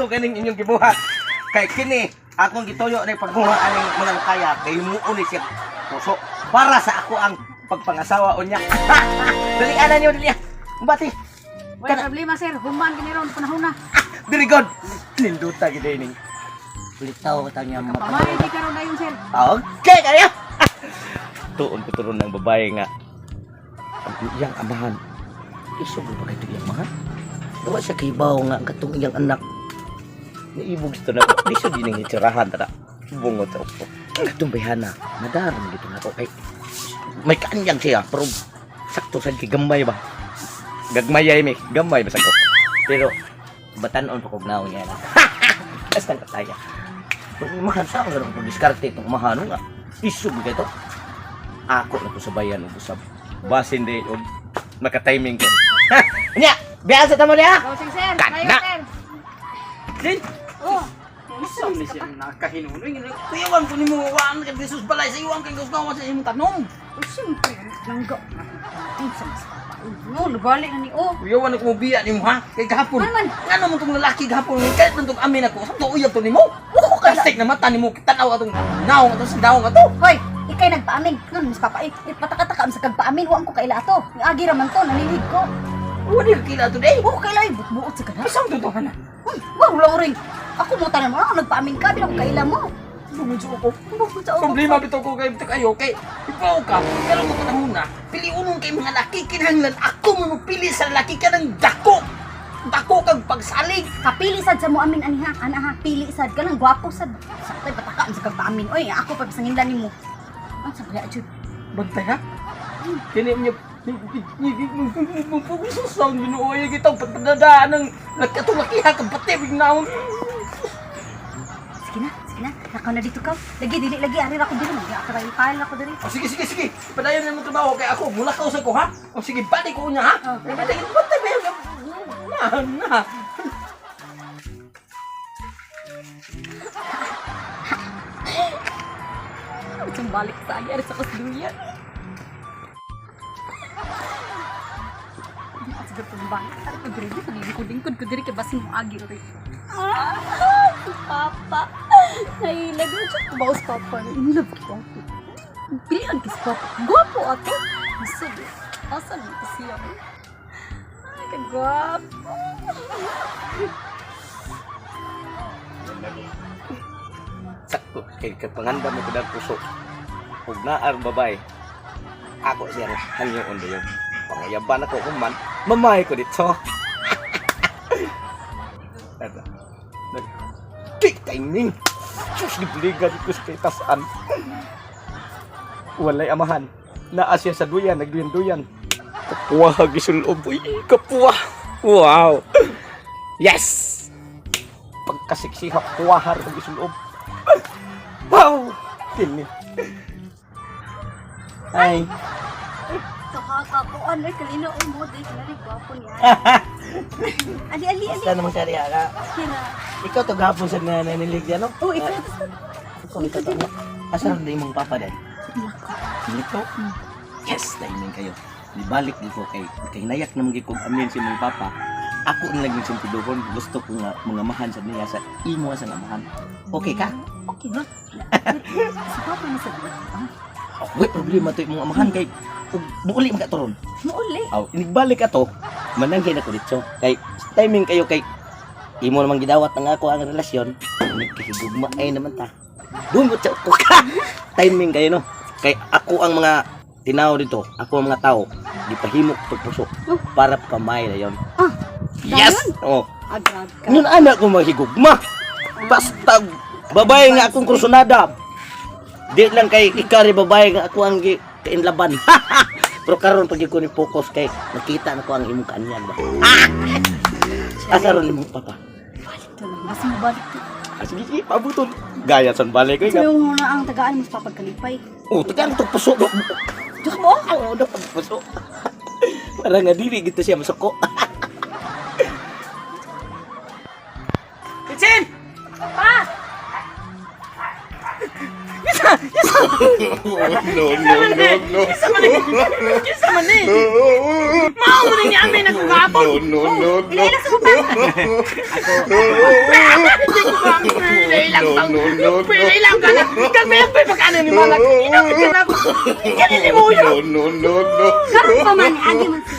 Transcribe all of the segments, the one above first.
gusto kaning inyong gibuhat. Kay kini akong gituyo ni pagbuhat aning mga kaya kay himuon ni siya puso para sa ako ang pagpangasawa unya. Dali ana niyo dali. Bati. Wala problema sir, human kini ron panahon na. Very good. Ninduta gid ning. Litaw ka tanya Pamay di karon dayon sir. Okay kaya. Tuon ko turon ng babae nga. Ang iyang amahan. Isog ba kay iyang amahan? Dawa siya kibaw nga katong iyang anak. Naibog ito na ko. Di siya din ang itirahan. Tara. Bungot ako. Katong bayhana. Nadarang dito na ko. Kay may kanyang siya. Pero sakto sa gamay ba? Gagmayay mi. Gamay ba sa ko? Pero batanon pa kong naon niya na. Basta ka tayo. Kung imahan sa ako ganun kung diskarte itong umahano nga. Isog ka ito. Ako na ko sa bayan ng usap. Basin din o makatiming ko. Ha! Nya! Biyan sa tamo niya! Go sir. Kana! Dayon sir. Din! Oh. Isang ni siya nakahinunoy. Kuyawan ko ni mo waan kay Jesus balay sa iwan kay gusgawa sa imong tanom. Oh, siyempre, langga. Unsa mas papa. No, nabalik na ni oh. Kuyawan ako mo biya ni mo ha. Kay gahapon. Man. Ngano mo tong lalaki gahapon kahit nang tong amin ako. Sa uyab to nimo. Uko ka stick na mata nimo kitanaw atong naong ato sa daong ato. Hoy, ikay nagpaamin. Ngan mas papa patakataka sa kagpaamin wa ko kaila ato. Ni agi ra man to nanilig ko. Wala ka kila today. Oh, kaila buot sa kana. Isang totoo na. Wow, lang ring. Ako mo tanan mo, nagpaamin ka bilang kaila mo. Bumudyo ko. Bukod sa Problema bitaw ko kay kayo kay ikaw ka. Pero mo panahon na. Pili unong kay mga laki kinahanglan ako mo mapili sa laki ka ng dako. Dako kag pagsalig. Kapili sad sa mo amin aniha, ana ha, pili sad ka lang gwapo sad. Saktay patakaan sa kagpaamin. Oy, ako pa bisangindan nimo. Ang sabya jud. Bantay ha? Kini niya susang ginuoy kita pagdadaan ng nagkatulakihan kang pati bignaon. Sige na. Nakaw na dito ka. Lagi dili lagi ari ra ko diri magakaray pile ako diri. Oh, sige. Padayon mo trabaho kay ako. Mula ka sa ko ha. O sige, bati ko niya ha. Bantay ba yung na. Macam balik sa agi ari sa kasduyan. Sige pembalik. Ari ka diri sa lingkod ko diri kay basin mo agi ri. Si Papa. Nailag mo siya kumaus Papa. Inlove ko. Pilihan kis Papa. Gwapo ato. Masabi. Asan mo kasi ako? Ay, kagwapo. Sakto. Kay kapanganda mo ko puso. Huwag na ang babae. Ako siya hangyo on yun. Pangayaban ako kuman. Mamay ko dito. Ito. Kik timing. Sus, gibligan ko sa kitasan. Walay amahan. Naasya sa duyan, nagduyan-duyan. Kapuwa, gisulob. Uy, kapuwa. Wow. Yes! Pagkasiksihap, kuwahar, gisulob. Wow! Kini. Ay. Kakakakuan ay kalina mo dahil kalari gwapo niya. Ali. Basta naman siya riya ka. Kira. Ikaw to gapon sa nanilig yan, no? Oh, ikaw. Ikaw to. Asan na imong papa dahil? Niko? Yes, timing kayo. Di balik dito kay nayak na magiging amin si mong papa. Ako ang naging simpiduhon. Gusto ko nga mga mahan sa niya sa imo sa amahan. Okay ka? Okay ba? Si Papa na sa buwan. Wait, problema to imong amahan kay buuli man ka turon. Mauli. Aw, inigbalik ato. Manangkin ako dito. Kay timing kayo kay imo namang gidawat ng ako ang relasyon. Nagkahigugma ay naman ta. Bungot sa ko ka. Timing kayo no. Kay ako ang mga tinaw dito, ako ang mga tao, gipahimok pagpuso para kamay na yon. Ah, Yes! Oh. agad ka. Nun anak ko mahigugma. Basta babae nga akong kursunada. Di lang kay ikari babae nga ako ang kainlaban. Pero karon pag ko ni focus kay nakita na ko ang imong kaanyag ba. Asa ron imong papa? Balik to lang. Mas mabalik to. Sige, pabuton. Gaya san balik ko Sabi mo na ang tagaan mo sa papagkalipay. Oh, tagaan to puso do. Diyak mo? Oo, do puso. Para nga dili gito siya masuko. Kitchen! Pa! Kisa man eh. Mao mo rin amin ako gapon. Ilayla sa papa. Hindi ko ba pilay lang bang. Pilay lang ka na. Kami ang pagkano ni Malak. Inapit ka na ako. Ganun ni mo yun. Karon pa man, agi man siya.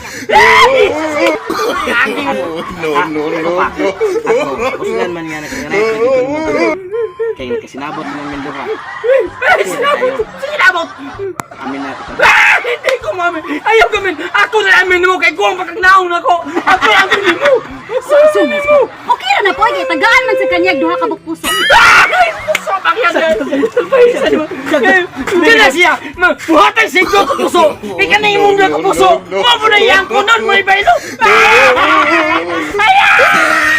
Ako, usulan man nga na kaya kasinabot mo ng duha. Sinabot. Amin na kita. Hindi ko mami. Ayaw gamin. Ako na amin mo kay kuwang pagkagnaon ako. Ako ang gamin mo. Susunod mo. Okay ra na po, kay tagaan man sa kanyag duha ka puso. Puso bakyan. Salpahisan mo. Hindi na siya. Buhatay siglo ko puso. Ika na yung mundo ko puso. Mamo na yan ko nun mo ibaylo. Ayaw!